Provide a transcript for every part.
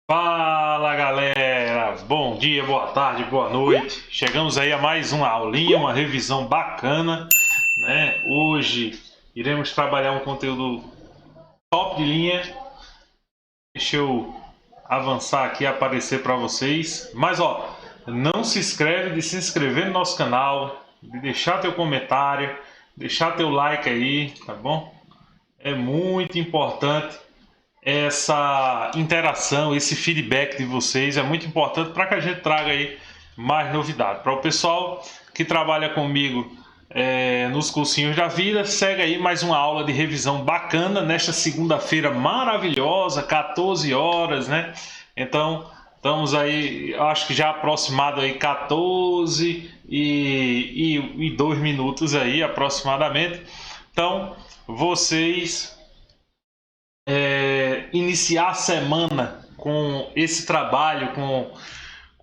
Fala galera, bom dia, boa tarde, boa noite. Chegamos aí a mais uma aulinha, uma revisão bacana, né? Hoje iremos trabalhar um conteúdo top de linha. Deixa eu avançar aqui e aparecer para vocês. Mas ó, não se esquece de se inscrever no nosso canal, de deixar teu comentário, deixar teu like aí, tá bom? É muito importante essa interação, esse feedback de vocês é muito importante para que a gente traga aí mais novidade. Para o pessoal que trabalha comigo nos cursinhos da vida, segue aí mais uma aula de revisão bacana nesta segunda-feira maravilhosa, 14 horas, né? Então, estamos aí, acho que já aproximado aí 14 e 2 minutos aí aproximadamente. Então, vocês iniciar a semana com esse trabalho, com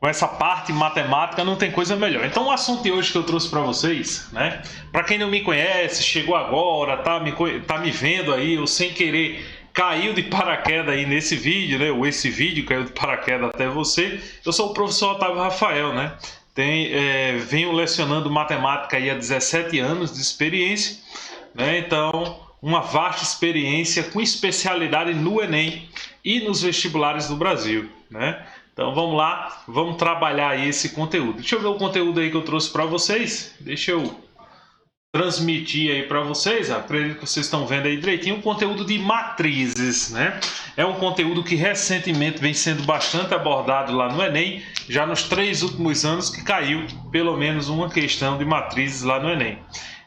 essa parte matemática, não tem coisa melhor. Então o assunto de hoje que eu trouxe para vocês, né? Para quem não me conhece, chegou agora, tá me vendo aí, ou sem querer caiu de paraquedas aí nesse vídeo, né? Ou esse vídeo caiu de paraquedas até você. Eu sou o professor Otávio Rafael, né? Venho lecionando matemática aí há 17 anos de experiência, né? Então uma vasta experiência com especialidade no Enem e nos vestibulares do Brasil, né? Então vamos lá, vamos trabalhar aí esse conteúdo. Deixa eu ver o conteúdo aí que eu trouxe para vocês. Deixa eu transmitir aí para vocês. Acredito que vocês estão vendo aí direitinho o conteúdo de matrizes, né? É um conteúdo que recentemente vem sendo bastante abordado lá no Enem, já nos 3 últimos anos que caiu pelo menos uma questão de matrizes lá no Enem.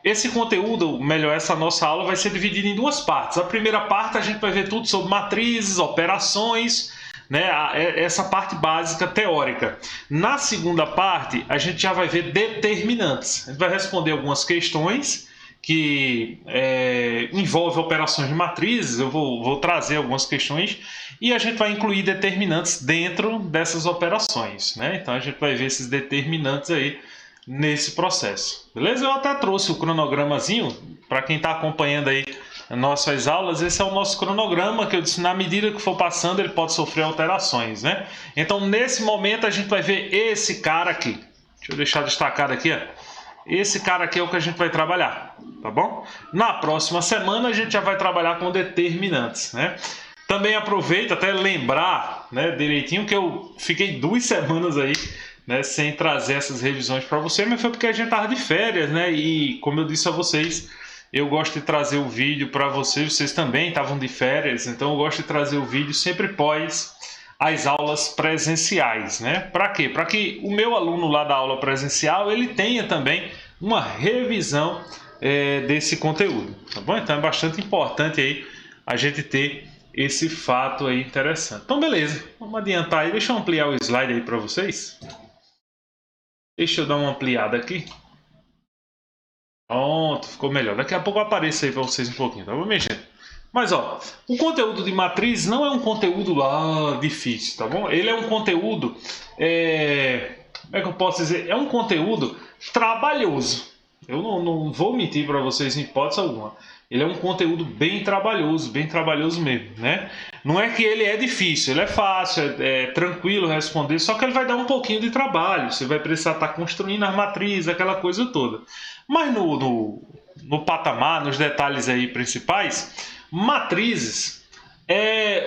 Esse conteúdo, melhor, essa nossa aula vai ser dividida em duas partes. A primeira parte a gente vai ver tudo sobre matrizes, operações, né? Essa parte básica teórica. Na segunda parte, a gente já vai ver determinantes. A gente vai responder algumas questões que envolvem operações de matrizes. Eu vou trazer algumas questões e a gente vai incluir determinantes dentro dessas operações, né? Então a gente vai ver esses determinantes aí nesse processo, beleza? Eu até trouxe o cronogramazinho para quem está acompanhando aí nossas aulas. Esse é o nosso cronograma que eu disse, na medida que for passando ele pode sofrer alterações, né? Então nesse momento a gente vai ver esse cara aqui. Deixa eu deixar destacado aqui, ó. Esse cara aqui é o que a gente vai trabalhar, tá bom? Na próxima semana a gente já vai trabalhar com determinantes, né? Também aproveito até lembrar, né, direitinho que eu fiquei 2 semanas aí, né, sem trazer essas revisões para você, mas foi porque a gente estava de férias, né? E como eu disse a vocês, eu gosto de trazer o vídeo para vocês. Vocês também estavam de férias, então eu gosto de trazer o vídeo sempre pós as aulas presenciais, né? Para quê? Para que o meu aluno lá da aula presencial ele tenha também uma revisão desse conteúdo, tá bom? Então é bastante importante aí a gente ter esse fato aí interessante. Então beleza, vamos adiantar aí. Deixa eu ampliar o slide aí para vocês. Deixa eu dar uma ampliada aqui. Pronto, ficou melhor. Daqui a pouco eu apareço aí para vocês um pouquinho, tá bom, minha gente? Mas ó, o conteúdo de matriz não é um conteúdo lá difícil, tá bom? Ele é um conteúdo, como é que eu posso dizer? É um conteúdo trabalhoso. Eu não vou mentir para vocês em hipótese alguma. Ele é um conteúdo bem trabalhoso mesmo, né? Não é que ele é difícil, ele é fácil, é tranquilo responder, só que ele vai dar um pouquinho de trabalho. Você vai precisar estar construindo as matrizes, aquela coisa toda. Mas no patamar, nos detalhes aí principais, matrizes,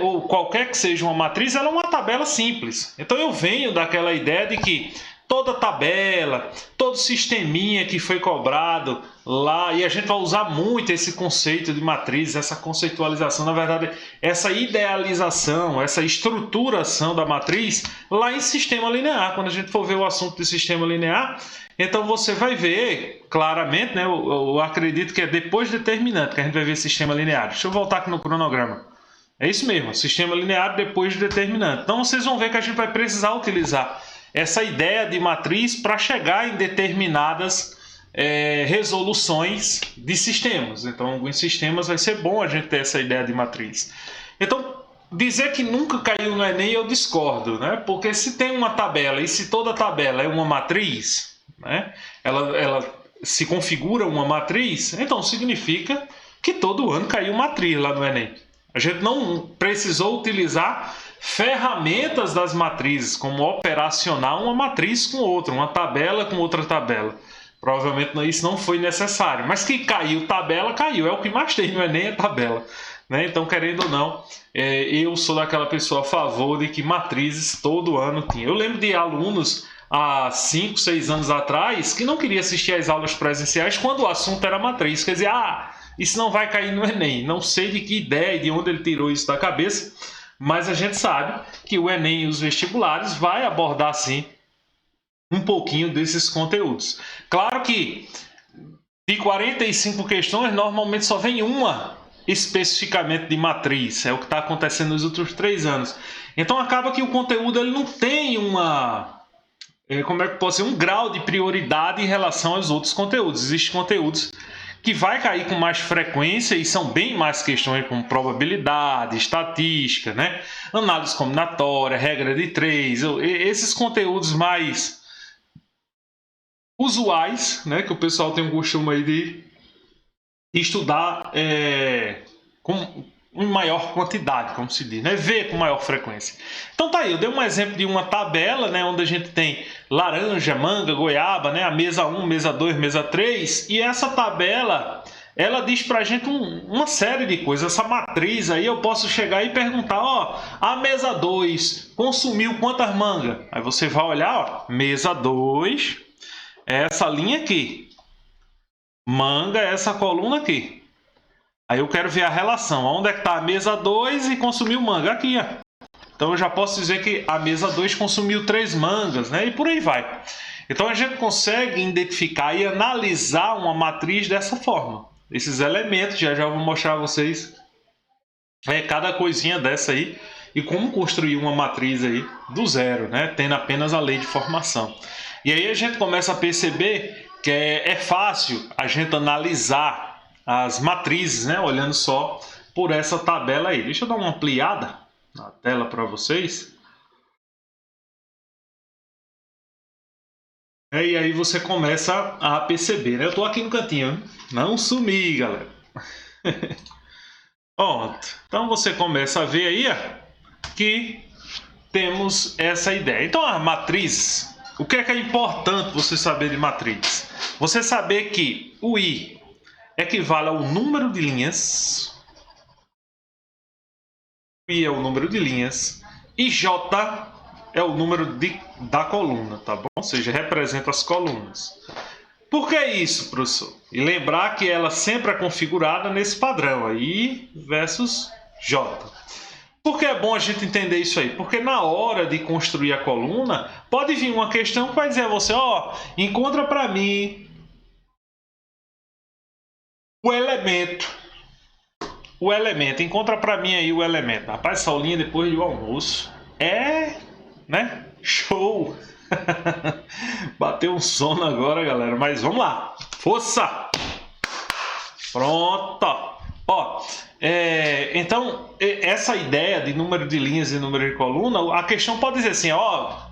ou qualquer que seja uma matriz, ela é uma tabela simples. Então eu venho daquela ideia de que toda tabela, todo sisteminha que foi cobrado lá, e a gente vai usar muito esse conceito de matriz, essa conceitualização, na verdade, essa idealização, essa estruturação da matriz lá em sistema linear. Quando a gente for ver o assunto de sistema linear, então você vai ver claramente, né? Eu acredito que é depois determinante que a gente vai ver sistema linear. Deixa eu voltar aqui no cronograma. É isso mesmo, sistema linear depois de determinante. Então vocês vão ver que a gente vai precisar utilizar essa ideia de matriz para chegar em determinadas resoluções de sistemas. Então, alguns sistemas vai ser bom a gente ter essa ideia de matriz. Então, dizer que nunca caiu no Enem eu discordo, né? Porque se tem uma tabela e se toda tabela é uma matriz, né? Ela se configura uma matriz, então significa que todo ano caiu matriz lá no Enem. A gente não precisou utilizar ferramentas das matrizes, como operacionar uma matriz com outra, uma tabela com outra tabela. Provavelmente isso não foi necessário, mas que caiu tabela, caiu. É o que mais tem no Enem, é tabela. Né? Então, querendo ou não, eu sou daquela pessoa a favor de que matrizes todo ano tinha. Eu lembro de alunos há 5, 6 anos atrás que não queria assistir às aulas presenciais quando o assunto era matriz. Quer dizer, isso não vai cair no Enem. Não sei de que ideia e de onde ele tirou isso da cabeça, mas a gente sabe que o Enem e os vestibulares vai abordar sim um pouquinho desses conteúdos. Claro que de 45 questões, normalmente só vem uma especificamente de matriz. É o que está acontecendo nos outros 3 anos. Então acaba que o conteúdo ele não tem um grau de prioridade em relação aos outros conteúdos. Existem conteúdos que vai cair com mais frequência e são bem mais questões como probabilidade, estatística, né? Análise combinatória, regra de 3, esses conteúdos mais usuais, né? Que o pessoal tem um costume aí de estudar em maior quantidade, como se diz, né? Ver com maior frequência. Então tá aí, eu dei um exemplo de uma tabela, né? Onde a gente tem laranja, manga, goiaba, né? A mesa 1, mesa 2, mesa 3, e essa tabela ela diz pra gente uma série de coisas. Essa matriz aí eu posso chegar e perguntar, a mesa 2 consumiu quantas mangas? Aí você vai olhar, mesa 2 é essa linha aqui, manga é essa coluna aqui. Aí eu quero ver a relação, onde é que está a mesa 2 e consumiu manga? Aqui, ó. Então eu já posso dizer que a mesa 2 consumiu 3 mangas, né? E por aí vai. Então a gente consegue identificar e analisar uma matriz dessa forma. Esses elementos, já vou mostrar a vocês cada coisinha dessa aí e como construir uma matriz aí do zero, né? Tendo apenas a lei de formação. E aí a gente começa a perceber que é fácil a gente analisar as matrizes, né? Olhando só por essa tabela aí. Deixa eu dar uma ampliada na tela para vocês. E aí você começa a perceber, né? Eu estou aqui no cantinho, não sumi, galera. Então você começa a ver aí que temos essa ideia. Então a matriz, o que é importante você saber de matriz? Você saber que o I equivale ao número de linhas, I é o número de linhas, e J é o número da coluna, tá bom? Ou seja, representa as colunas. Por que isso, professor? E lembrar que ela sempre é configurada nesse padrão, I versus J. Por que é bom a gente entender isso aí? Porque na hora de construir a coluna, pode vir uma questão que vai dizer a você, encontra para mim o elemento, encontra para mim aí o elemento. Rapaz, essa aulinha depois do almoço né? Show! Bateu um sono agora, galera, mas vamos lá. Força! Pronto! Então, essa ideia de número de linhas e número de coluna, a questão pode dizer assim,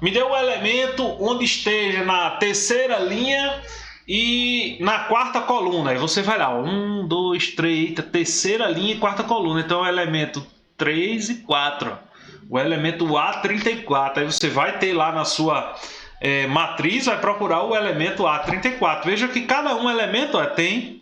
me dê o elemento onde esteja na terceira linha e na quarta coluna. Aí você vai lá, 1, 2, 3, terceira linha e quarta coluna. Então, o elemento 3 e 4. O elemento A34. Aí você vai ter lá na sua matriz, vai procurar o elemento A34. Veja que cada um elemento tem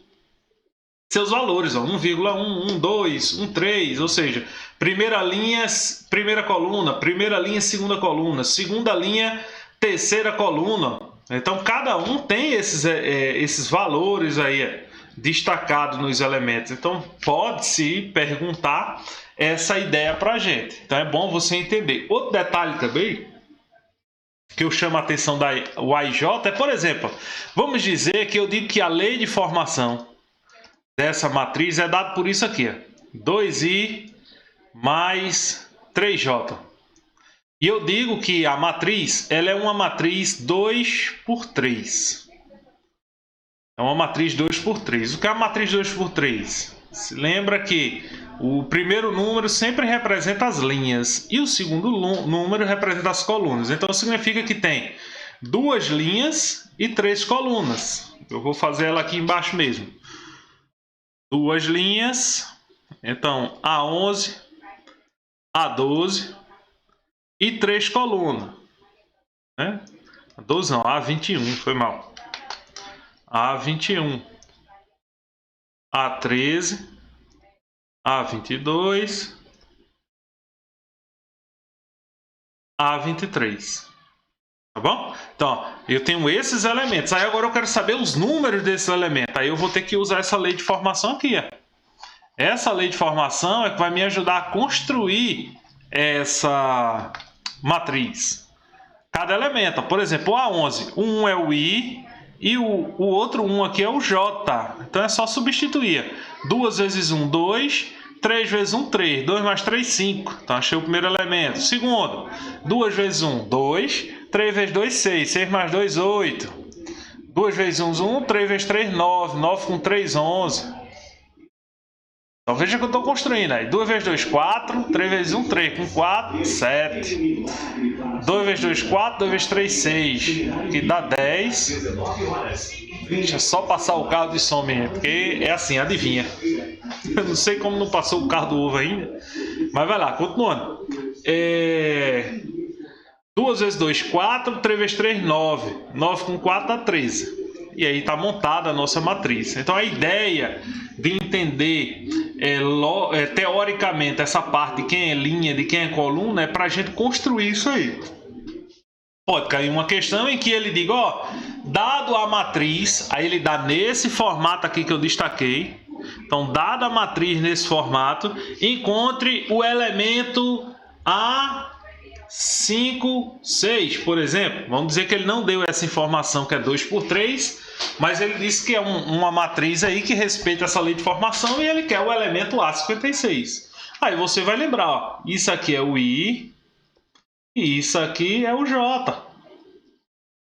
seus valores, 1,1, 1,2, 1,3, ou seja, primeira linha, primeira coluna, primeira linha, segunda coluna, segunda linha, terceira coluna. Então, cada um tem esses valores aí destacados nos elementos. Então, pode-se perguntar essa ideia para a gente. Então, é bom você entender. Outro detalhe também que eu chamo a atenção da UIJ é, por exemplo, vamos dizer que eu digo que a lei de formação dessa matriz é dada por isso aqui, 2i mais 3j. E eu digo que a matriz ela é uma matriz 2 por 3. É uma matriz 2 por 3. O que é a matriz 2 por 3? Se lembra que o primeiro número sempre representa as linhas e o segundo número representa as colunas. Então significa que tem 2 linhas e 3 colunas. Eu vou fazer ela aqui embaixo mesmo. 2 linhas, então A11, A12 e 3 colunas, né? 12 não, A21, foi mal. A21, A13, A22, A23. Tá bom? Então, ó, eu tenho esses elementos. Aí agora eu quero saber os números desses elementos. Aí eu vou ter que usar essa lei de formação aqui, ó. Essa lei de formação é que vai me ajudar a construir essa matriz. Cada elemento, por exemplo, o A11, um é o I e o outro 1 aqui é o J. Então é só substituir. 2 vezes 1, 2. 3 vezes 1, 3. 2 mais 3, 5. Então achei o primeiro elemento. Segundo, 2 vezes 1, 2. 3 vezes 2, 6. 6 mais 2, 8. 2 vezes 1, 1. 3 vezes 3, 9. 9 com 3, 11. Então veja que eu estou construindo aí. 2 vezes 2, 4. 3 vezes 1, 3. Com 4, 7. 2 vezes 2, 4. 2 vezes 3, 6. Que dá 10. Deixa eu só passar o carro de som, minha, porque é assim, adivinha. Eu não sei como não passou o carro do ovo ainda. Mas vai lá, continuando. 2 vezes 2, 4. 3 vezes 3, 9. 9 com 4 dá 13. E aí está montada a nossa matriz. Então a ideia de entender teoricamente essa parte de quem é linha, de quem é coluna, é para a gente construir isso aí. Pode cair uma questão em que ele diga, ó, dado a matriz, aí ele dá nesse formato aqui que eu destaquei. Então, dada a matriz nesse formato, encontre o elemento A5, 6, por exemplo. Vamos dizer que ele não deu essa informação que é 2 por 3, mas ele disse que é uma matriz aí que respeita essa lei de formação e ele quer o elemento A56. Aí você vai lembrar, ó, isso aqui é o I e isso aqui é o J.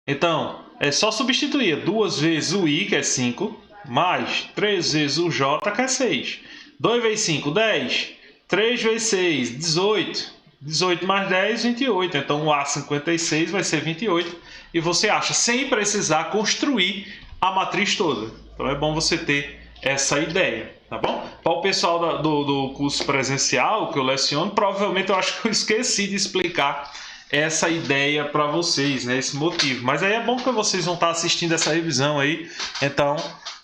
Então, é só substituir 2 vezes o I, que é 5, mais 3 vezes o J, que é 6. 2 vezes 5, 10. 3 vezes 6, 18. 18 mais 10, 28. Então, o A56 vai ser 28. E você acha, sem precisar construir a matriz toda. Então, é bom você ter essa ideia, tá bom? Para o pessoal do curso presencial que eu leciono, provavelmente eu acho que eu esqueci de explicar essa ideia para vocês, né? Esse motivo. Mas aí é bom que vocês vão estar assistindo essa revisão aí, então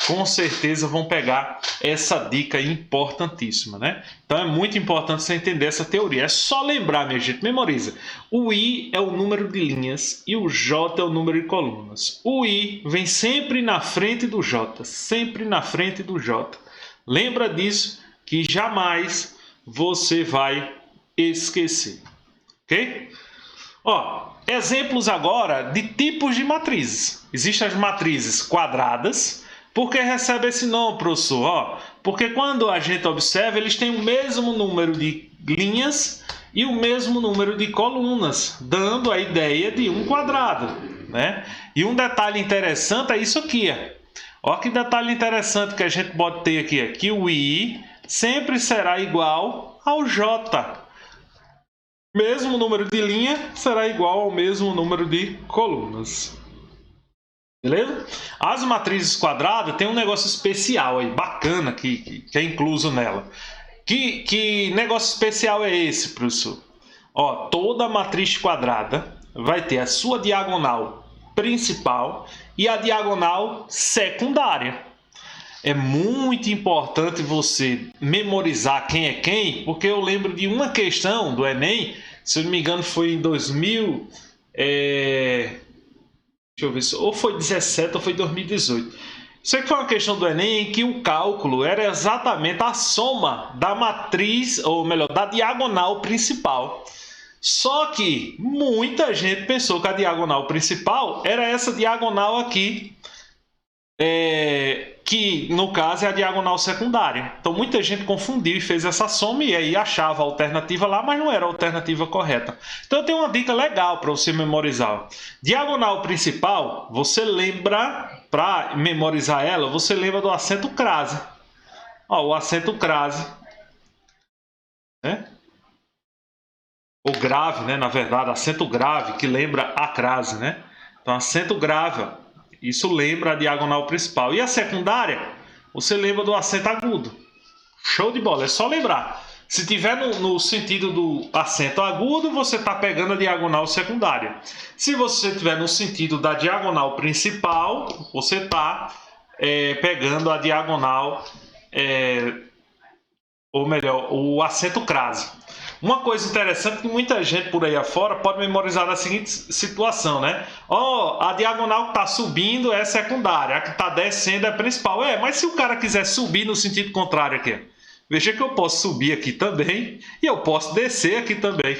com certeza vão pegar essa dica importantíssima, né? Então é muito importante você entender essa teoria. É só lembrar, minha gente, memoriza. O I é o número de linhas e o J é o número de colunas. O I vem sempre na frente do J, sempre na frente do J. Lembra disso que jamais você vai esquecer, ok? Ó, exemplos agora de tipos de matrizes. Existem as matrizes quadradas. Por que recebe esse nome, professor? Ó, porque quando a gente observa, eles têm o mesmo número de linhas e o mesmo número de colunas, dando a ideia de um quadrado, né? E um detalhe interessante é isso aqui. Ó, que detalhe interessante que a gente pode ter aqui, que o I sempre será igual ao J. Mesmo número de linha será igual ao mesmo número de colunas. Beleza? As matrizes quadradas tem um negócio especial aí, bacana, que é incluso nela. Que negócio especial é esse, professor? Ó, toda matriz quadrada vai ter a sua diagonal principal e a diagonal secundária. É muito importante você memorizar quem é quem, porque eu lembro de uma questão do Enem, se eu não me engano foi em 2000, deixa eu ver, ou foi 17 ou foi 2018. Isso aqui foi uma questão do Enem em que o cálculo era exatamente a soma da matriz, ou melhor, da diagonal principal. Só que muita gente pensou que a diagonal principal era essa diagonal aqui, que no caso é a diagonal secundária. Então muita gente confundiu e fez essa soma e aí achava a alternativa lá, mas não era a alternativa correta. Então eu tenho uma dica legal para você memorizar. Diagonal principal, você lembra, para memorizar ela, você lembra do acento crase. Ó, o acento crase, né? Ou grave, né? Na verdade, acento grave, que lembra a crase, né? Então acento grave, isso lembra a diagonal principal. E a secundária, você lembra do acento agudo. Show de bola, é só lembrar. Se tiver no sentido do acento agudo, você está pegando a diagonal secundária. Se você tiver no sentido da diagonal principal, você está pegando a diagonal, ou melhor, o acento crase. Uma coisa interessante que muita gente por aí afora pode memorizar a seguinte situação, né? A diagonal que está subindo é secundária, a que está descendo é principal. Mas se o cara quiser subir no sentido contrário aqui, veja que eu posso subir aqui também e eu posso descer aqui também,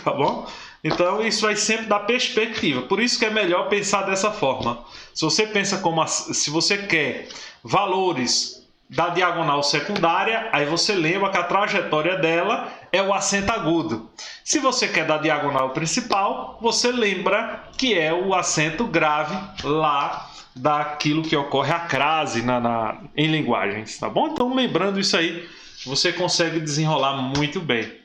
tá bom? Então isso vai sempre dar perspectiva. Por isso que é melhor pensar dessa forma. Se você pensa se você quer valores da diagonal secundária, aí você lembra que a trajetória dela é o acento agudo. Se você quer da diagonal principal, você lembra que é o acento grave lá daquilo que ocorre a crase em linguagens, tá bom? Então, lembrando isso aí, você consegue desenrolar muito bem.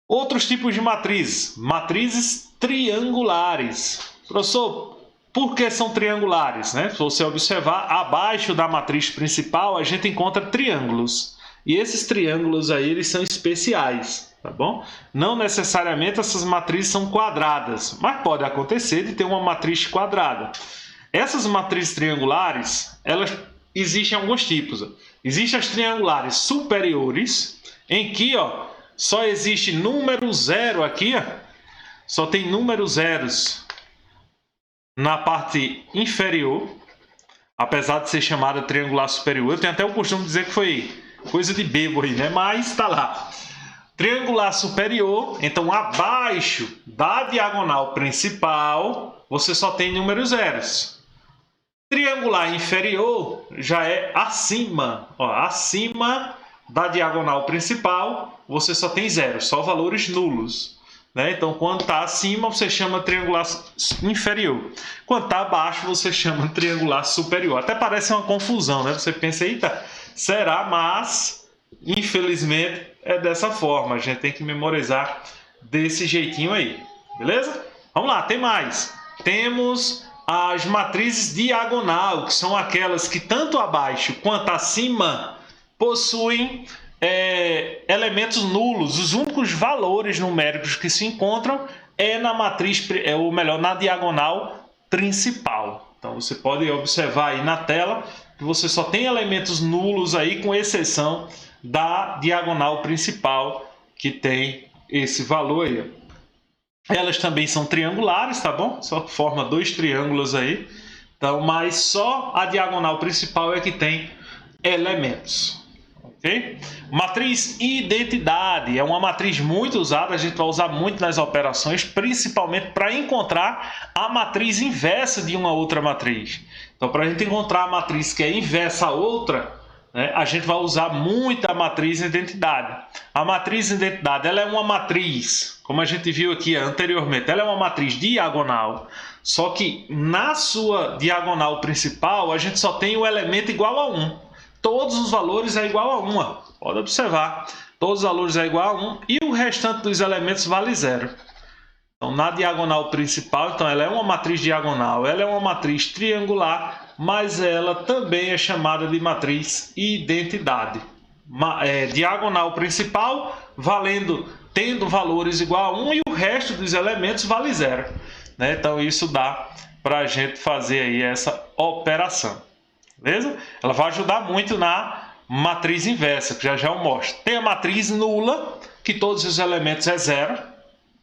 Outros tipos de matrizes. Matrizes triangulares. Professor, por que são triangulares, né? Se você observar, abaixo da matriz principal, a gente encontra triângulos. E esses triângulos aí, eles são especiais, tá bom? Não necessariamente essas matrizes são quadradas, mas pode acontecer de ter uma matriz quadrada. Essas matrizes triangulares, elas existem alguns tipos. Existem as triangulares superiores, em que só existe número zero aqui, só tem números zeros na parte inferior, apesar de ser chamada triangular superior. Eu tenho até o costume de dizer que foi coisa de bebo aí, né? Mas está lá. Triangular superior, então abaixo da diagonal principal, você só tem números zeros. Triangular inferior já é acima, acima da diagonal principal, você só tem zero, só valores nulos. Então, quando está acima, você chama triangular inferior. Quando está abaixo, você chama triangular superior. Até parece uma confusão, né? Você pensa, eita, será? Mas, infelizmente, é dessa forma. A gente tem que memorizar desse jeitinho aí. Beleza? Vamos lá, tem mais. Temos as matrizes diagonal, que são aquelas que tanto abaixo quanto acima possuem elementos nulos. Os únicos valores numéricos que se encontram na matriz, ou melhor, na diagonal principal. Então você pode observar aí na tela que você só tem elementos nulos aí, com exceção da diagonal principal, que tem esse valor aí. Elas também são triangulares, tá bom? Só forma dois triângulos aí. Então, mas só a diagonal principal é que tem elementos. Okay? Matriz identidade é uma matriz muito usada, a gente vai usar muito nas operações, principalmente para encontrar a matriz inversa de uma outra matriz. Então, para a gente encontrar a matriz que é inversa a outra, né, a gente vai usar muito a matriz identidade. A matriz identidade, ela é uma matriz, como a gente viu aqui anteriormente, ela é uma matriz diagonal, só que na sua diagonal principal a gente só tem o elemento igual a 1. Todos os valores é igual a 1. Pode observar. Todos os valores é igual a 1 e o restante dos elementos vale 0. Então, na diagonal principal, então, ela é uma matriz diagonal, ela é uma matriz triangular, mas ela também é chamada de matriz identidade. Diagonal principal tendo valores igual a 1 e o resto dos elementos vale 0. Né? Então, isso dá para a gente fazer aí essa operação. Beleza? Ela vai ajudar muito na matriz inversa, que já eu mostro. Tem a matriz nula, que todos os elementos é 0,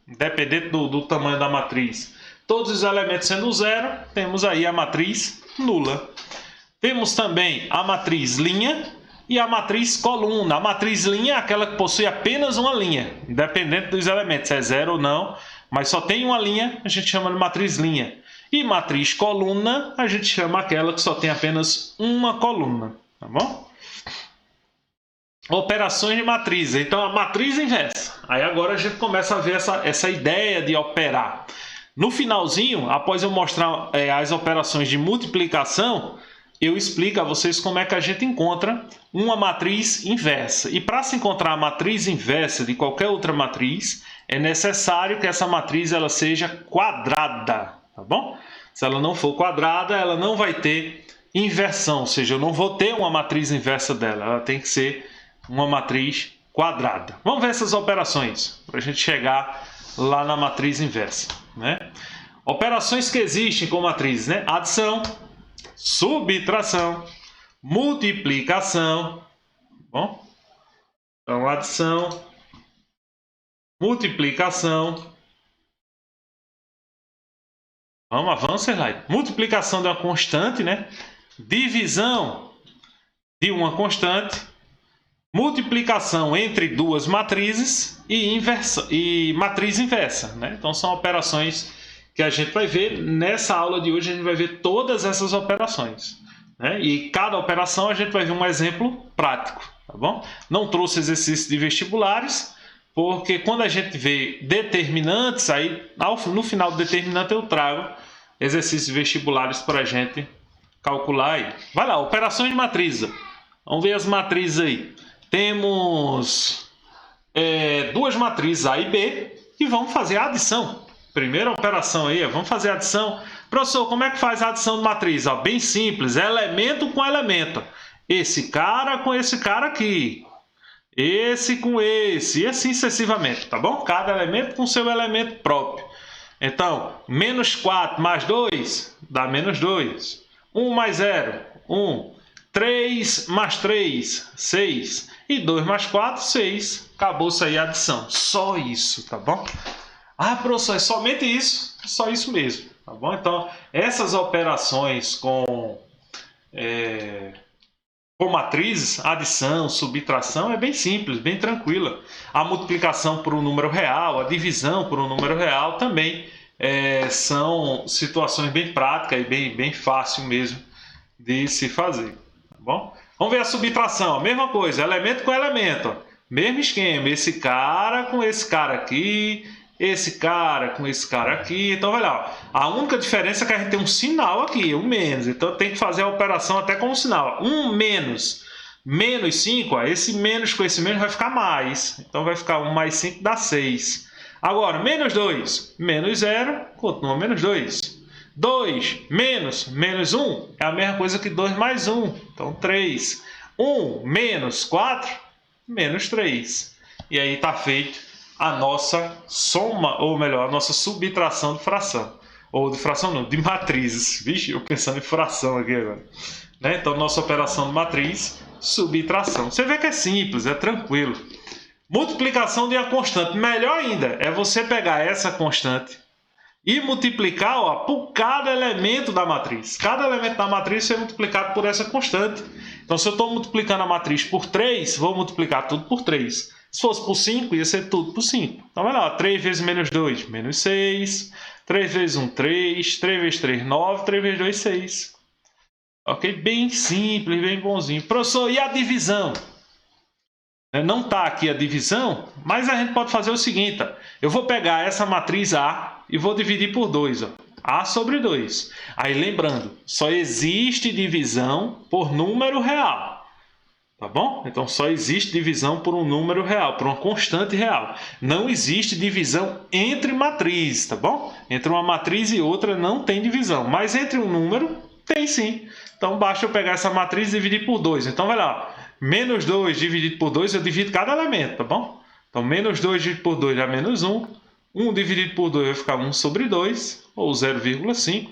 independente do tamanho da matriz. Todos os elementos sendo 0, temos aí a matriz nula. Temos também a matriz linha e a matriz coluna. A matriz linha é aquela que possui apenas uma linha, independente dos elementos, é 0 ou não, mas só tem uma linha, a gente chama de matriz linha. E matriz coluna, a gente chama aquela que só tem apenas uma coluna, tá bom? Operações de matriz. Então, a matriz inversa. Aí agora a gente começa a ver essa ideia de operar. No finalzinho, após eu mostrar as operações de multiplicação, eu explico a vocês como é que a gente encontra uma matriz inversa. E para se encontrar a matriz inversa de qualquer outra matriz, é necessário que essa matriz ela seja quadrada. Tá bom? Se ela não for quadrada, ela não vai ter inversão, ou seja, eu não vou ter uma matriz inversa dela, ela tem que ser uma matriz quadrada. Vamos ver essas operações para a gente chegar lá na matriz inversa, né? Operações que existem com matrizes, né? Adição, subtração, multiplicação. Bom, então adição, multiplicação. Avança, slide. Multiplicação de uma constante, né? Divisão de uma constante. Multiplicação entre duas matrizes e matriz inversa, né? Então são operações que a gente vai ver. Nessa aula de hoje a gente vai ver todas essas operações, né? E cada operação a gente vai ver um exemplo prático, tá bom? Não trouxe exercícios de vestibulares, porque quando a gente vê determinantes, aí no final do determinante eu trago exercícios vestibulares para a gente calcular aí. Vai lá, operações de matriz. Vamos ver as matrizes aí. Temos duas matrizes A e B e vamos fazer a adição. Primeira operação aí, vamos fazer a adição. Professor, como é que faz a adição de matriz? Bem simples, elemento com elemento. Esse cara com esse cara aqui. Esse com esse, e assim sucessivamente, tá bom? Cada elemento com seu elemento próprio. Então, menos 4 mais 2 dá menos 2. 1 mais 0, 1. 3 mais 3, 6. E 2 mais 4, 6. Acabou-se aí a adição. Só isso, tá bom? Professor, é somente isso? Só isso mesmo, tá bom? Então, essas operações com matrizes, adição, subtração, é bem simples, bem tranquila. A multiplicação por um número real, a divisão por um número real também são situações bem práticas e bem fácil mesmo de se fazer. Tá bom? Vamos ver a subtração, a mesma coisa, elemento com elemento, ó. Mesmo esquema, esse cara com esse cara aqui, esse cara com esse cara aqui. Então, olha lá, a única diferença é que a gente tem um sinal aqui, um menos. Então, tem que fazer a operação até com um sinal. 1 menos 5, ó, esse menos com esse menos vai ficar mais. Então, vai ficar 1 mais 5 dá 6. Agora, menos 2, menos 0, continua menos 2. 2 menos 1 é a mesma coisa que 2 mais 1. Então, 3. 1 menos 4, menos 3. E aí está feito a nossa soma, ou melhor, a nossa subtração de fração. Ou de fração não, de matrizes. Vixe, eu pensando em fração aqui agora. Né? Então, nossa operação de matriz, subtração. Você vê que é simples, é tranquilo. Multiplicação de uma constante. Melhor ainda é você pegar essa constante e multiplicar por cada elemento da matriz. Cada elemento da matriz é multiplicado por essa constante. Então, se eu estou multiplicando a matriz por 3, vou multiplicar tudo por 3. Se fosse por 5, ia ser tudo por 5. Então, vai lá, 3 vezes menos 2, menos 6. 3 vezes 1, 3. 3 vezes 3, 9. 3 vezes 2, 6. Ok? Bem simples, bem bonzinho. Professor, e a divisão? Não está aqui a divisão, mas a gente pode fazer o seguinte. Eu vou pegar essa matriz A e vou dividir por 2. A sobre 2. Aí, lembrando, só existe divisão por número real. Tá bom? Então, só existe divisão por um número real, por uma constante real. Não existe divisão entre matrizes, tá bom? Entre uma matriz e outra não tem divisão, mas entre um número tem sim. Então, basta eu pegar essa matriz e dividir por 2. Então, vai lá, menos 2 dividido por 2, eu divido cada elemento, tá bom? Então, menos 2 dividido por 2 dá menos 1. 1 dividido por 2 vai ficar 1 sobre 2, ou 0,5.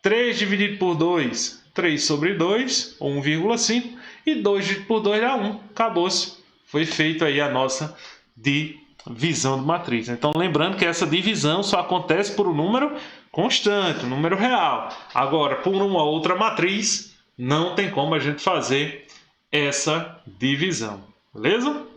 3 dividido por 2, 3 sobre 2, ou 1,5. E 2 dividido por 2 dá 1. Acabou-se. Foi feita aí a nossa divisão de matriz. Então, lembrando que essa divisão só acontece por um número constante, um número real. Agora, por uma outra matriz, não tem como a gente fazer essa divisão. Beleza?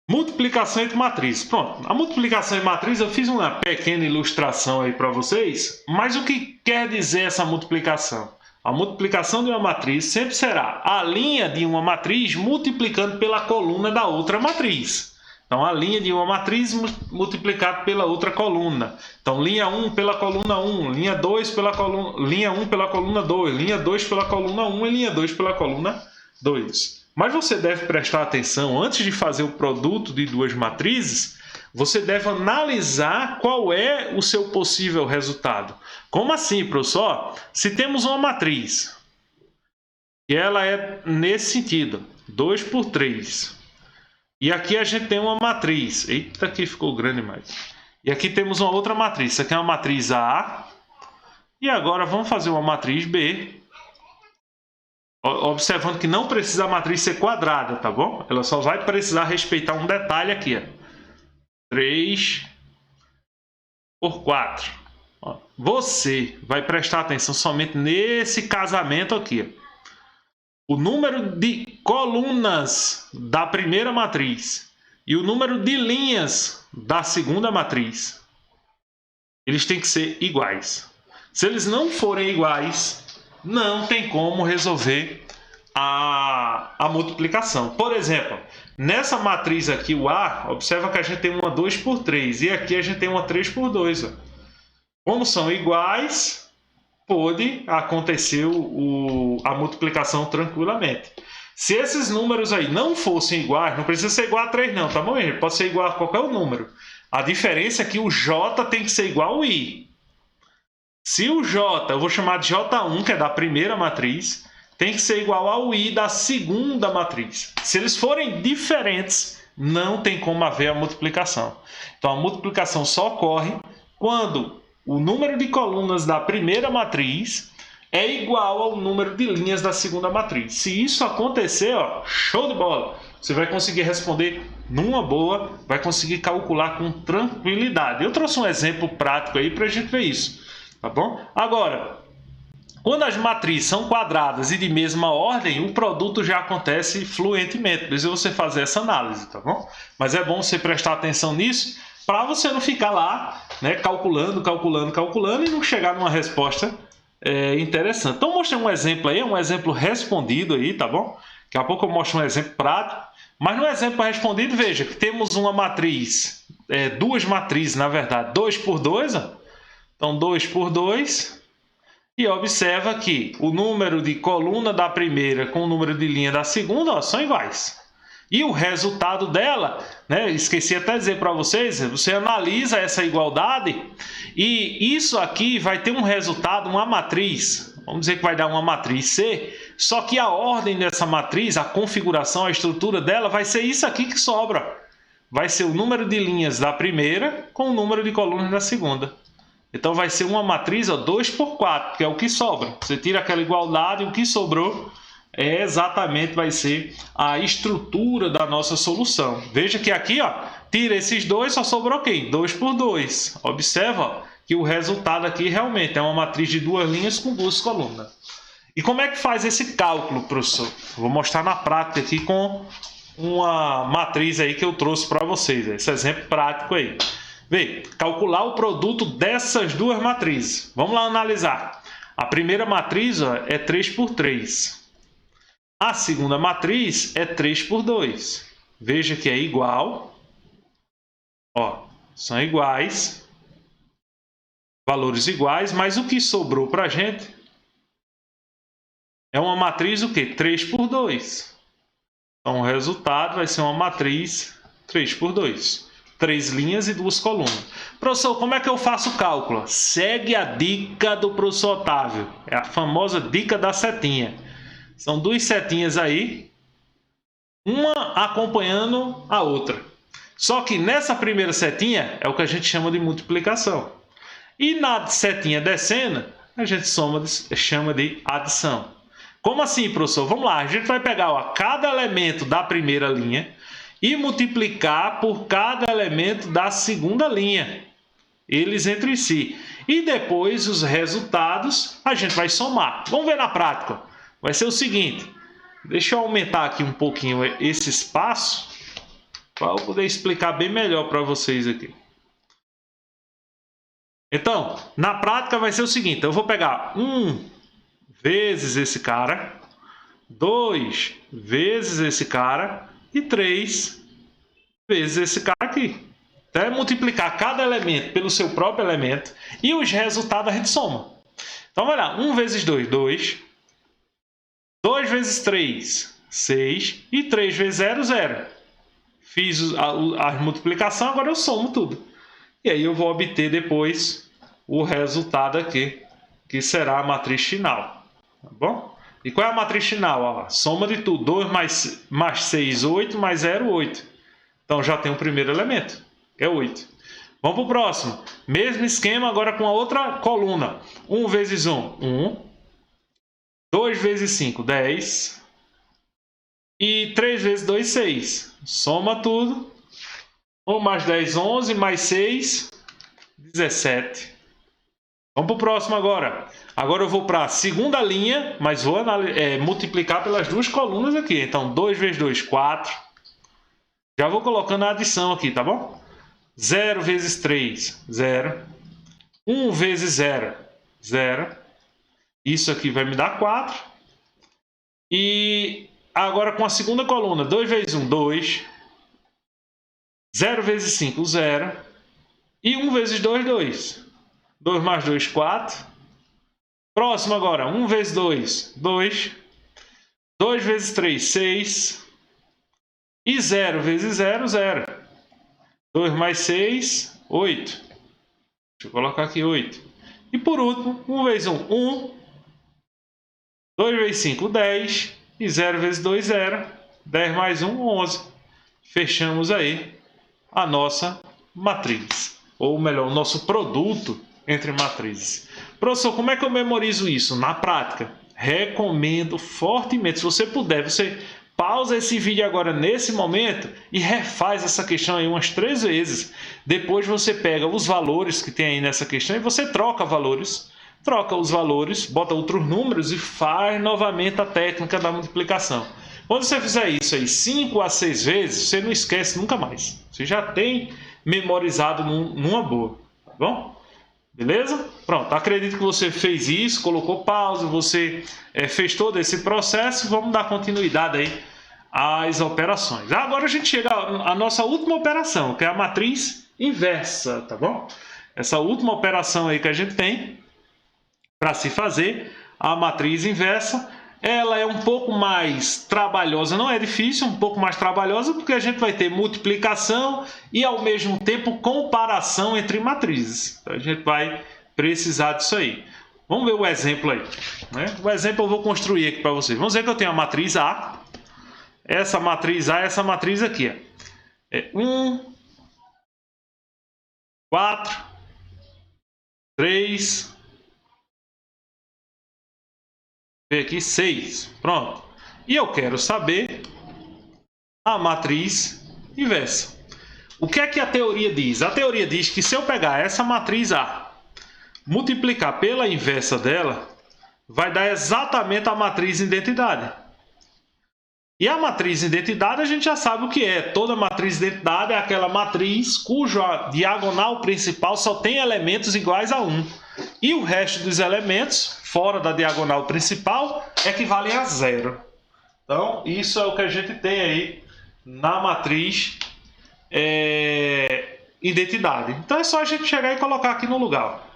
Multiplicação entre matrizes. Pronto, a multiplicação entre matrizes eu fiz uma pequena ilustração aí para vocês, mas o que quer dizer essa multiplicação? A multiplicação de uma matriz sempre será a linha de uma matriz multiplicando pela coluna da outra matriz. Então, a linha de uma matriz multiplicada pela outra coluna. Então, linha 1 pela coluna 1, linha 2 pela coluna, linha 1 pela coluna 2, linha 2 pela coluna 1 e linha 2 pela coluna 2. Mas você deve prestar atenção, antes de fazer o produto de duas matrizes, você deve analisar qual é o seu possível resultado. Como assim, professor? Se temos uma matriz, e ela é nesse sentido, 2 por 3. E aqui a gente tem uma matriz. Eita, aqui ficou grande demais. E aqui temos uma outra matriz. Isso aqui é uma matriz A. E agora vamos fazer uma matriz B. Observando que não precisa a matriz ser quadrada, tá bom? Ela só vai precisar respeitar um detalhe aqui, ó. 3 por 4. Ó, você vai prestar atenção somente nesse casamento aqui, ó. O número de colunas da primeira matriz e o número de linhas da segunda matriz, eles têm que ser iguais. Se eles não forem iguais, não tem como resolver a multiplicação. Por exemplo, nessa matriz aqui, o A, observa que a gente tem uma 2 por 3 e aqui a gente tem uma 3 por 2. Ó. Como são iguais, pode acontecer a multiplicação tranquilamente. Se esses números aí não fossem iguais, não precisa ser igual a 3 não, tá bom? Ele pode ser igual a qualquer número. A diferença é que o J tem que ser igual ao I. Se o J, eu vou chamar de J1, que é da primeira matriz, tem que ser igual ao I da segunda matriz. Se eles forem diferentes, não tem como haver a multiplicação. Então, a multiplicação só ocorre quando o número de colunas da primeira matriz é igual ao número de linhas da segunda matriz. Se isso acontecer, ó, show de bola! Você vai conseguir responder numa boa, vai conseguir calcular com tranquilidade. Eu trouxe um exemplo prático aí para a gente ver isso, tá bom? Agora, quando as matrizes são quadradas e de mesma ordem, o produto já acontece fluentemente. Precisa você fazer essa análise, tá bom? Mas é bom você prestar atenção nisso, para você não ficar lá, né, calculando e não chegar numa resposta interessante. Então, mostrei um exemplo aí, um exemplo respondido aí, tá bom? Daqui a pouco eu mostro um exemplo prático. Mas no exemplo respondido, veja que temos uma matriz, duas matrizes, na verdade, 2 por 2. Ó. Então, 2 por 2. E observa que o número de coluna da primeira com o número de linha da segunda, ó, são iguais. E o resultado dela, né, esqueci até de dizer para vocês, você analisa essa igualdade e isso aqui vai ter um resultado, uma matriz, vamos dizer que vai dar uma matriz C, só que a ordem dessa matriz, a configuração, a estrutura dela vai ser isso aqui que sobra. Vai ser o número de linhas da primeira com o número de colunas da segunda. Então vai ser uma matriz 2 por 4, que é o que sobra. Você tira aquela igualdade e o que sobrou exatamente vai ser a estrutura da nossa solução. Veja que aqui, ó, tira esses dois, só sobrou quem? 2 por 2. Observa, ó, que o resultado aqui realmente é uma matriz de duas linhas com duas colunas. E como é que faz esse cálculo, professor? Vou mostrar na prática aqui com uma matriz aí que eu trouxe para vocês. Esse exemplo prático aí. Vê, calcular o produto dessas duas matrizes. Vamos lá analisar. A primeira matriz, ó, é 3 por 3. A segunda matriz é 3 por 2. Veja que é igual. Ó, são iguais. Valores iguais, mas o que sobrou para a gente é uma matriz o quê? 3 por 2. Então, o resultado vai ser uma matriz 3 por 2. 3 linhas e 2 colunas. Professor, como é que eu faço o cálculo? Segue a dica do professor Otávio. É a famosa dica da setinha. São duas setinhas aí, uma acompanhando a outra. Só que nessa primeira setinha é o que a gente chama de multiplicação. E na setinha descendo, a gente chama de adição. Como assim, professor? Vamos lá, a gente vai pegar, ó, cada elemento da primeira linha e multiplicar por cada elemento da segunda linha, eles entre si. E depois os resultados a gente vai somar. Vamos ver na prática. Vai ser o seguinte, deixa eu aumentar aqui um pouquinho esse espaço para eu poder explicar bem melhor para vocês aqui. Então, na prática vai ser o seguinte, eu vou pegar 1 vezes esse cara, 2 vezes esse cara e 3 vezes esse cara aqui. Então é multiplicar cada elemento pelo seu próprio elemento e os resultados a gente soma. Então vai lá, 1 vezes 2, 2. 2 vezes 3, 6. E 3 vezes 0, 0. Fiz a multiplicação, agora eu somo tudo. E aí eu vou obter depois o resultado aqui, que será a matriz final. Tá bom? E qual é a matriz final? Ó, soma de tudo. 2 mais 6, 8, mais 0, 8. Então já tem o primeiro elemento, que é 8. Vamos para o próximo. Mesmo esquema, agora com a outra coluna. 1 vezes 1, 1. 2 vezes 5, 10. E 3 vezes 2, 6. Soma tudo. 1 mais 10, 11. Mais 6, 17. Vamos para o próximo agora. Agora eu vou para a segunda linha, mas vou multiplicar pelas duas colunas aqui. Então, 2 vezes 2, 4. Já vou colocando a adição aqui, tá bom? 0 vezes 3, 0. 1 vezes 0, 0. Isso aqui vai me dar 4. E agora com a segunda coluna, 2 vezes 1, 2. 0 vezes 5, 0. E 1 vezes 2, 2. 2 mais 2, 4. Próximo agora, 1 vezes 2, 2. 2 vezes 3, 6. E 0 vezes 0, 0. 2 mais 6, 8. Deixa eu colocar aqui 8. E por último, 1 vezes 1, 1. 2 vezes 5, 10. E 0 vezes 2, 0. 10 mais 1, 11. Fechamos aí a nossa matriz. Ou melhor, o nosso produto entre matrizes. Professor, como é que eu memorizo isso? Na prática, recomendo fortemente. Se você puder, você pausa esse vídeo agora nesse momento e refaz essa questão aí umas 3 vezes. Depois você pega os valores que tem aí nessa questão e você troca valores. Troca os valores, bota outros números e faz novamente a técnica da multiplicação. Quando você fizer isso aí 5 a 6 vezes, você não esquece nunca mais. Você já tem memorizado numa boa, tá bom? Beleza? Pronto, acredito que você fez isso, colocou pausa, você fez todo esse processo. Vamos dar continuidade aí às operações. Agora a gente chega à nossa última operação, que é a matriz inversa, tá bom? Essa última operação aí que a gente tem para se fazer, a matriz inversa, ela é um pouco mais trabalhosa, não é difícil, um pouco mais trabalhosa, porque a gente vai ter multiplicação e ao mesmo tempo comparação entre matrizes. Então a gente vai precisar disso aí. Vamos ver o exemplo aí, né? O exemplo eu vou construir aqui para vocês. Vamos dizer que eu tenho a matriz A. Essa matriz A, essa matriz aqui, ó. É 1, 4, 3, aqui 6. Pronto. E eu quero saber a matriz inversa. O que é que a teoria diz? A teoria diz que se eu pegar essa matriz A, multiplicar pela inversa dela, vai dar exatamente a matriz identidade. E a matriz identidade a gente já sabe o que é. Toda matriz identidade é aquela matriz cuja diagonal principal só tem elementos iguais a 1. E o resto dos elementos, fora da diagonal principal, equivalem a 0. Então, isso é o que a gente tem aí na matriz identidade. Então, é só a gente chegar e colocar aqui no lugar.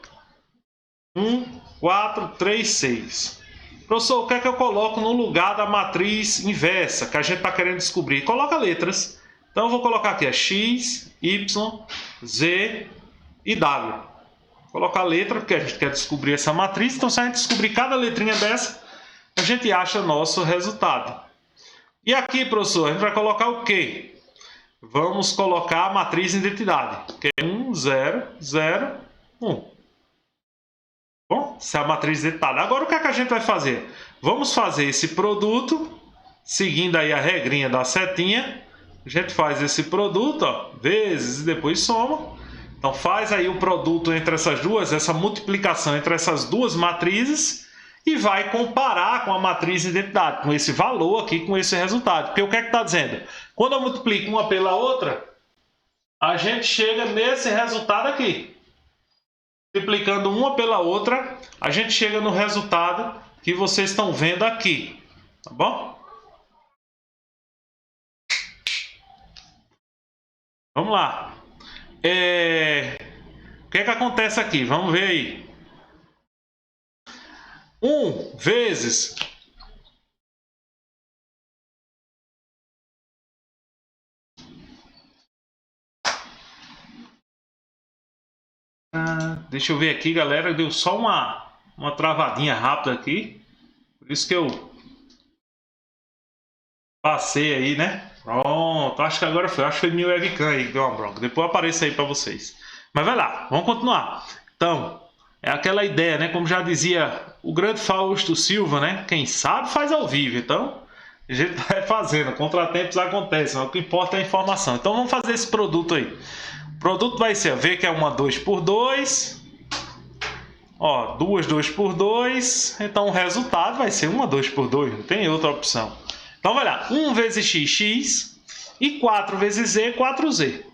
1, 4, 3, 6. Professor, o que é que eu coloco no lugar da matriz inversa, que a gente está querendo descobrir? Coloca letras. Então, eu vou colocar aqui X, Y, Z e W. Vou colocar a letra, porque a gente quer descobrir essa matriz. Então, se a gente descobrir cada letrinha dessa, a gente acha o nosso resultado. E aqui, professor, a gente vai colocar o quê? Vamos colocar a matriz identidade, que é 1, 0, 0, 1. Bom, essa é a matriz identidade. Agora, o que é que a gente vai fazer? Vamos fazer esse produto, seguindo aí a regrinha da setinha. A gente faz esse produto, ó, vezes e depois soma. Então, faz aí o produto entre essas duas, essa multiplicação entre essas duas matrizes e vai comparar com a matriz identidade, com esse valor aqui, com esse resultado. Porque o que é que está dizendo? Quando eu multiplico uma pela outra, a gente chega nesse resultado aqui. Multiplicando uma pela outra, a gente chega no resultado que vocês estão vendo aqui. Tá bom? Vamos lá. O que é que acontece aqui? Vamos ver aí. 1 vezes... deixa eu ver aqui, galera. Deu só uma travadinha rápida aqui. Por isso que eu Passei aí, né? Pronto, acho que agora foi. Acho que foi meu webcam aí que deu uma bronca. Depois apareço aí para vocês. Mas vai lá, vamos continuar. Então, é aquela ideia, né? Como já dizia o grande Fausto Silva, né? Quem sabe faz ao vivo. Então, a gente vai fazendo. Contratempos acontecem, mas o que importa é a informação. Então, vamos fazer esse produto aí. O produto vai ser, vê que é uma 2 por 2. Ó, 2 por 2. Então, o resultado vai ser uma 2 por 2. Não tem outra opção. Então, vai lá. 1 vezes x, x. E 4 vezes z, 4z.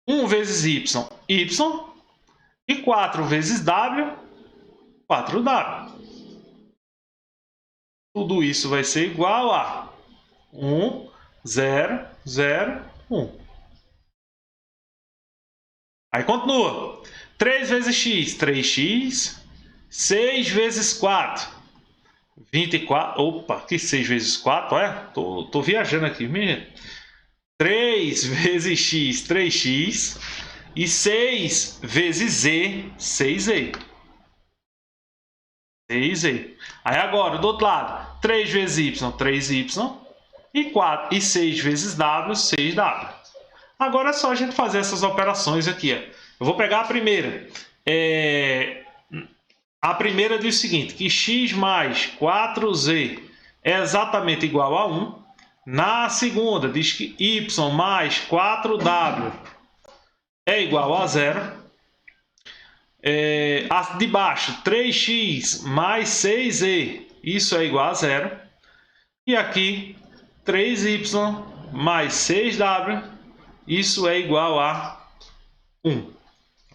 1 vezes y, y. E 4 vezes w, 4w. Tudo isso vai ser igual a 1, 0, 0, 1. Aí continua. 3 vezes x, 3x. 6 vezes 4, 24. Opa, que 6 vezes 4? Olha, tô viajando aqui, menino. 3 vezes x, 3x. E 6 vezes z, 6z. 6z. Aí agora, do outro lado, 3 vezes y, 3y. E 6 vezes w, 6w. Agora é só a gente fazer essas operações aqui. Ó. Eu vou pegar a primeira. A primeira diz o seguinte, que x mais 4z é exatamente igual a 1. Na segunda, diz que y mais 4w é igual a 0. A de baixo, 3x mais 6z, isso é igual a 0. E aqui, 3y mais 6w, isso é igual a 1.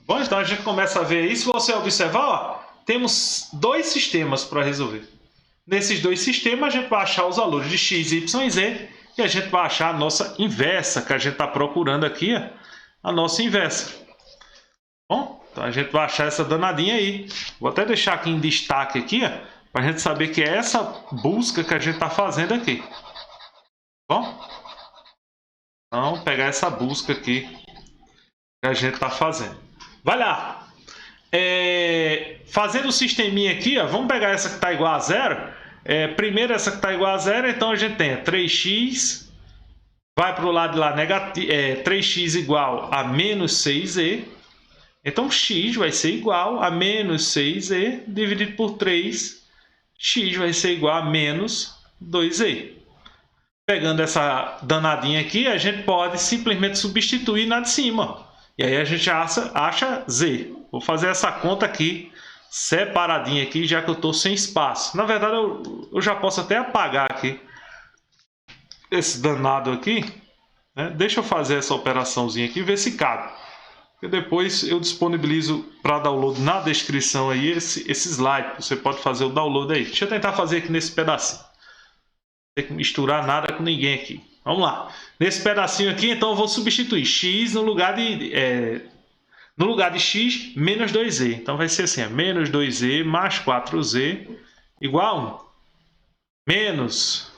Bom, então a gente começa a ver isso. Se você observar, ó, temos dois sistemas para resolver. Nesses dois sistemas, a gente vai achar os valores de x, y e z. E a gente vai achar a nossa inversa, que a gente está procurando aqui, ó, a nossa inversa. Bom, então a gente vai achar essa danadinha aí. Vou até deixar aqui em destaque aqui, para a gente saber que é essa busca que a gente está fazendo aqui. Bom, então pegar essa busca aqui que a gente está fazendo. Vai lá. Fazendo o sisteminha aqui, ó, vamos pegar essa que está igual a 0. Primeiro essa que está igual a 0, então a gente tem 3x, vai para o lado de lá, 3x igual a menos 6z. Então, x vai ser igual a menos 6z dividido por 3. X vai ser igual a menos 2z. Pegando essa danadinha aqui, a gente pode simplesmente substituir na de cima. E aí a gente acha z. Vou fazer essa conta aqui, separadinha aqui, já que eu estou sem espaço. Na verdade, eu já posso até apagar aqui esse danado aqui. Né? Deixa eu fazer essa operaçãozinha aqui e ver se cabe. E depois eu disponibilizo para download na descrição aí esse slide. Você pode fazer o download aí. Deixa eu tentar fazer aqui nesse pedacinho. Não tem que misturar nada com ninguém aqui. Vamos lá. Nesse pedacinho aqui, então eu vou substituir x no lugar de x, menos 2z. Então vai ser assim, menos 2z mais 4z igual a 1. Menos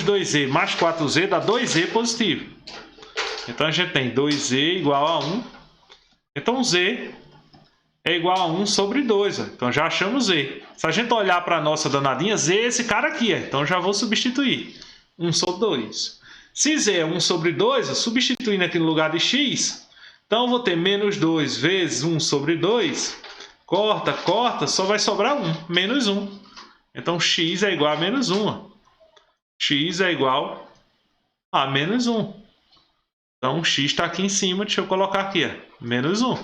2z mais 4z dá 2z positivo. Então a gente tem 2z igual a 1. Então z é igual a 1 sobre 2. Ó. Então já achamos z. Se a gente olhar para a nossa danadinha, z é esse cara aqui. Ó. Então já vou substituir. 1 sobre 2. Se z é 1 sobre 2, ó, substituindo aqui no lugar de x, então eu vou ter menos 2 vezes 1 sobre 2. Corta, corta, só vai sobrar 1. Menos 1. Então x é igual a menos 1. Ó. X é igual a menos 1. Então, x está aqui em cima, deixa eu colocar aqui, ó, menos 1.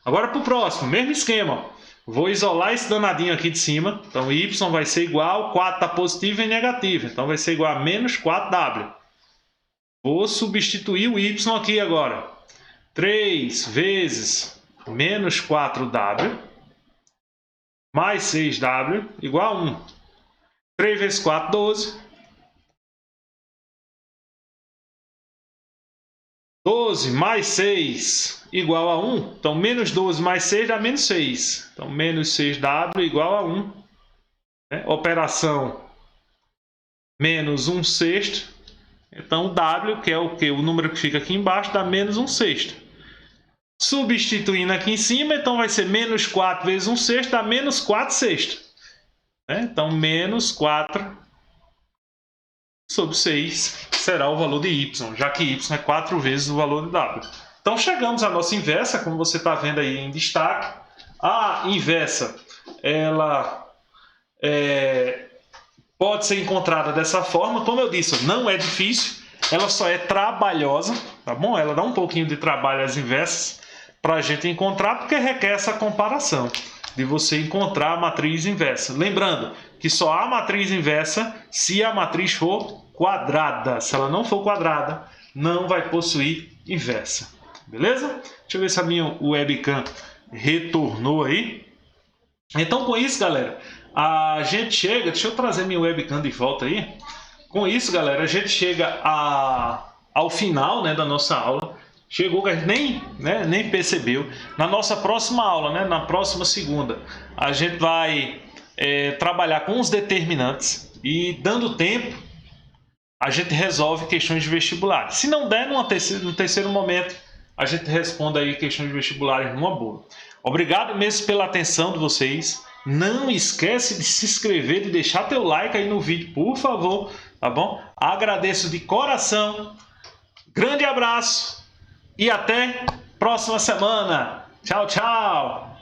Agora para o próximo, mesmo esquema. Ó. Vou isolar esse danadinho aqui de cima. Então, y vai ser igual, 4 está positivo e negativo. Então, vai ser igual a menos 4w. Vou substituir o y aqui agora. 3 vezes menos 4w mais 6w igual a 1. 3 vezes 4, 12. 12 mais 6 igual a 1. Então, menos 12 mais 6 dá menos 6. Então, menos 6w igual a 1. Operação menos 1 sexto. Então, w, que é o que? O número que fica aqui embaixo, dá menos 1 sexto. Substituindo aqui em cima, então vai ser menos 4 vezes 1 sexto, dá menos 4 sexto. né? Então, menos 4 sobre 6 será o valor de y, já que y é 4 vezes o valor de w. Então, chegamos à nossa inversa, como você está vendo aí em destaque. A inversa, ela pode ser encontrada dessa forma. Como eu disse, não é difícil, ela só é trabalhosa, tá bom? Ela dá um pouquinho de trabalho às inversas para a gente encontrar, porque requer essa comparação de você encontrar a matriz inversa. Lembrando que só há matriz inversa se a matriz for quadrada. Se ela não for quadrada, não vai possuir inversa. Beleza? Deixa eu ver se a minha webcam retornou aí. Então, com isso, galera, a gente chega... Deixa eu trazer minha webcam de volta aí. Com isso, galera, a gente chega ao final, né, da nossa aula. Chegou que a gente nem percebeu. Na nossa próxima aula, né, na próxima segunda, a gente vai trabalhar com os determinantes e, dando tempo, a gente resolve questões de vestibular. Se não der, no terceiro momento, a gente responde aí questões de vestibulares numa boa. Obrigado mesmo pela atenção de vocês. Não esquece de se inscrever, de deixar teu like aí no vídeo, por favor, tá bom? Agradeço de coração. Grande abraço e até próxima semana. Tchau, tchau.